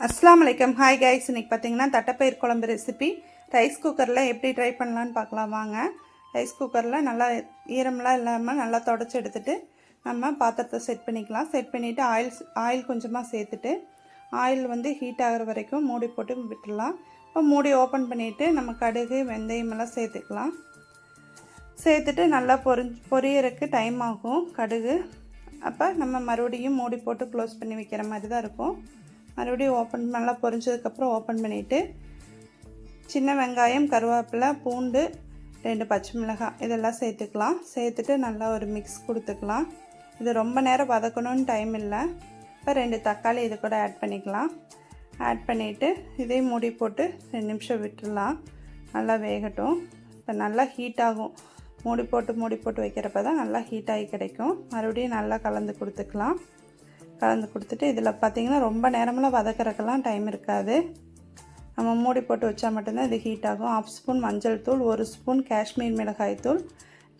அஸ்ஸலாமு அலைக்கும். Hi guys, இன்றைக்கி பார்த்தீங்கன்னா தட்டைப்பயிர் குழம்பு ரெசிபி ரைஸ் குக்கரில் எப்படி ட்ரை பண்ணலான்னு பார்க்கலாம் வாங்க. ரைஸ் குக்கரில் நல்லா ஈரமெலாம் இல்லாமல் நல்லா தொடச்சி எடுத்துகிட்டு நம்ம பாத்திரத்தை செட் பண்ணிக்கலாம். செட் பண்ணிவிட்டு ஆயில் கொஞ்சமாக சேர்த்துட்டு ஆயில் ஹீட் ஆகிற வரைக்கும் மூடி போட்டு விட்டுடலாம். இப்போ மூடி ஓப்பன் பண்ணிவிட்டு நம்ம கடுகு வெந்தயமெல்லாம் சேர்த்துக்கலாம். சேர்த்துட்டு நல்லா பொரியறதுக்கு டைம் ஆகும் கடுகு. அப்போ நம்ம மறுபடியும் மூடி போட்டு க்ளோஸ் பண்ணி வைக்கிற மாதிரி தான் இருக்கும். மறுபடியும் நல்லா பொரிஞ்சதுக்கப்புறம் ஓப்பன் பண்ணிவிட்டு சின்ன வெங்காயம், கருவேப்பிலை, பூண்டு, 2 பச்சை மிளகாய் இதெல்லாம் சேர்த்துக்கலாம். சேர்த்துட்டு நல்லா ஒரு மிக்ஸ் கொடுத்துக்கலாம். இது ரொம்ப நேரம் வதக்கணும்னு டைம் இல்லை. இப்போ 2 தக்காளி இது கூட ஆட் பண்ணிக்கலாம். ஆட் பண்ணிவிட்டு இதையும் மூடி போட்டு 2 நிமிஷம் விட்டுடலாம். நல்லா வேகட்டும். இப்போ நல்லா ஹீட் ஆகும். மூடி போட்டு வைக்கிறப்ப தான் நல்லா ஹீட் ஆகி கிடைக்கும். மறுபடியும் நல்லா கலந்து கொடுத்துக்கலாம். கலந்து கொடுத்துட்டு இதில் பார்த்திங்கன்னா ரொம்ப நேரமெல்லாம் வதக்கிறதுக்கெல்லாம் டைம் இருக்காது. நம்ம மூடி போட்டு வச்சா மட்டும்தான் இது ஹீட் ஆகும். 1/2 ஸ்பூன் மஞ்சள் தூள், 1 ஸ்பூன் காஷ்மீர் மிளகாய் தூள்,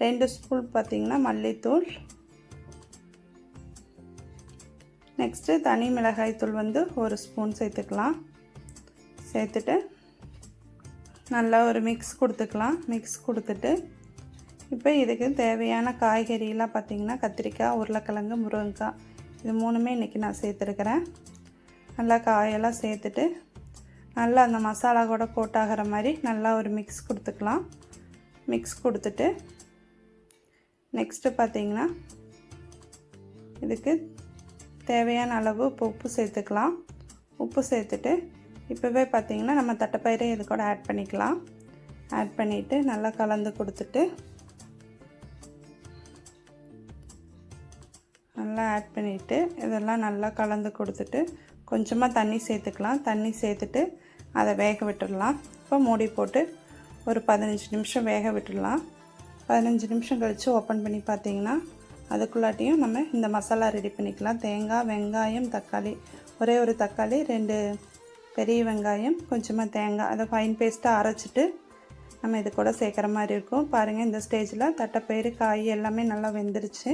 2 ஸ்பூன் பார்த்திங்கன்னா மல்லித்தூள், நெக்ஸ்ட்டு தனி மிளகாய் தூள் 1 ஸ்பூன் சேர்த்துக்கலாம். சேர்த்துட்டு நல்லா ஒரு மிக்ஸ் கொடுத்துக்கலாம். மிக்ஸ் கொடுத்துட்டு இப்போ இதுக்கு தேவையான காய்கறியெல்லாம் பார்த்திங்கன்னா கத்திரிக்காய், உருளைக்கிழங்கு, முருங்கைக்காய் இது 3மே இன்றைக்கி நான் சேர்த்துருக்கிறேன். நல்லா காயெல்லாம் சேர்த்துட்டு நல்லா அந்த மசாலா கூட கோட்டாகிற மாதிரி நல்லா ஒரு மிக்ஸ் கொடுத்துக்கலாம். மிக்ஸ் கொடுத்துட்டு நெக்ஸ்ட்டு பார்த்திங்கன்னா இதுக்கு தேவையான அளவு உப்பு சேர்த்துக்கலாம். உப்பு சேர்த்துட்டு இப்போவே பார்த்திங்கன்னா நம்ம தட்டைப்பயிரை இது கூட ஆட் பண்ணிக்கலாம். ஆட் பண்ணிவிட்டு நல்லா கலந்து கொடுத்துட்டு நல்லா ஆட் பண்ணிவிட்டு இதெல்லாம் நல்லா கலந்து கொடுத்துட்டு கொஞ்சமாக தண்ணி சேர்த்துக்கலாம். தண்ணி சேர்த்துட்டு அதை வேக விட்டுடலாம். இப்போ மூடி போட்டு ஒரு 15 நிமிஷம் வேக விட்டுடலாம். 15 நிமிஷம் கழித்து ஓப்பன் பண்ணி பார்த்திங்கன்னா அதுக்குள்ளாட்டியும் நம்ம இந்த மசாலா ரெடி பண்ணிக்கலாம். தேங்காய், வெங்காயம், தக்காளி, ஒரே ஒரு தக்காளி, 2 பெரிய வெங்காயம், கொஞ்சமாக தேங்காய் அதை ஃபைன் பேஸ்ட்டாக அரைச்சிட்டு நம்ம இது கூட சேர்க்குற மாதிரி இருக்கும். பாருங்கள், இந்த ஸ்டேஜில் தட்டைப்பயிறு, காய் எல்லாமே நல்லா வெந்துருச்சு.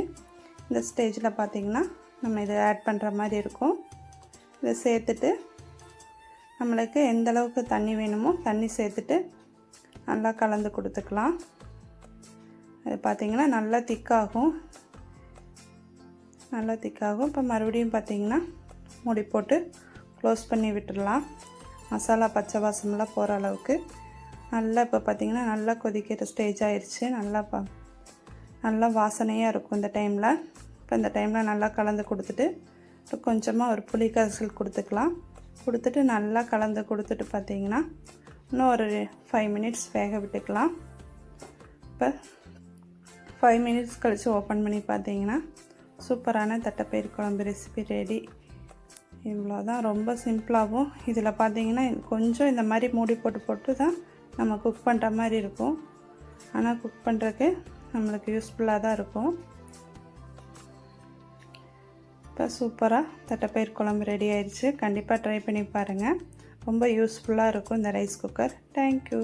இந்த ஸ்டேஜில் பார்த்திங்கன்னா நம்ம இதை ஆட் பண்ணுற மாதிரி இருக்கும். இதை சேர்த்துட்டு நம்மளுக்கு எந்த அளவுக்கு தண்ணி வேணுமோ தண்ணி சேர்த்துட்டு நல்லா கலந்து கொடுத்துக்கலாம். அது பார்த்திங்கன்னா நல்லா திக்காகும். இப்போ மறுபடியும் பார்த்திங்கன்னா மூடி போட்டு க்ளோஸ் பண்ணி விட்டுடலாம். மசாலா பச்சை வாசமெல்லாம் போகிற அளவுக்கு நல்லா இப்போ பார்த்திங்கன்னா நல்லா கொதிக்கிற ஸ்டேஜ் ஆயிடுச்சு. நல்லா வாசனையாக இருக்கும் இந்த டைமில். இப்போ இந்த டைமில் நல்லா கலந்து கொடுத்துட்டு இப்போ கொஞ்சமாக ஒரு புளி கரைசல் கொடுத்துக்கலாம். கொடுத்துட்டு நல்லா கலந்து கொடுத்துட்டு பார்த்திங்கன்னா இன்னும் ஒரு 5 மினிட்ஸ் வேக விட்டுக்கலாம். இப்போ 5 மினிட்ஸ் கழித்து ஓப்பன் பண்ணி பார்த்திங்கன்னா சூப்பரான தட்டைப்பயிறு குழம்பு ரெசிபி ரெடி. இவ்வளோதான், ரொம்ப சிம்பிளாகவும். இதில் பார்த்திங்கன்னா கொஞ்சம் இந்த மாதிரி மூடி போட்டு தான் நம்ம குக் பண்ணுற மாதிரி இருக்கும். ஆனால் குக் பண்ணுறதுக்கு நம்மளுக்கு யூஸ்ஃபுல்லாக தான் இருக்கும். இப்போ சூப்பராக தட்டைப்பயிர் குழம்பு ரெடி ஆயிடுச்சு. கண்டிப்பாக ட்ரை பண்ணி பாருங்கள். ரொம்ப யூஸ்ஃபுல்லாக இருக்கும் இந்த ரைஸ் குக்கர். தேங்க்யூ.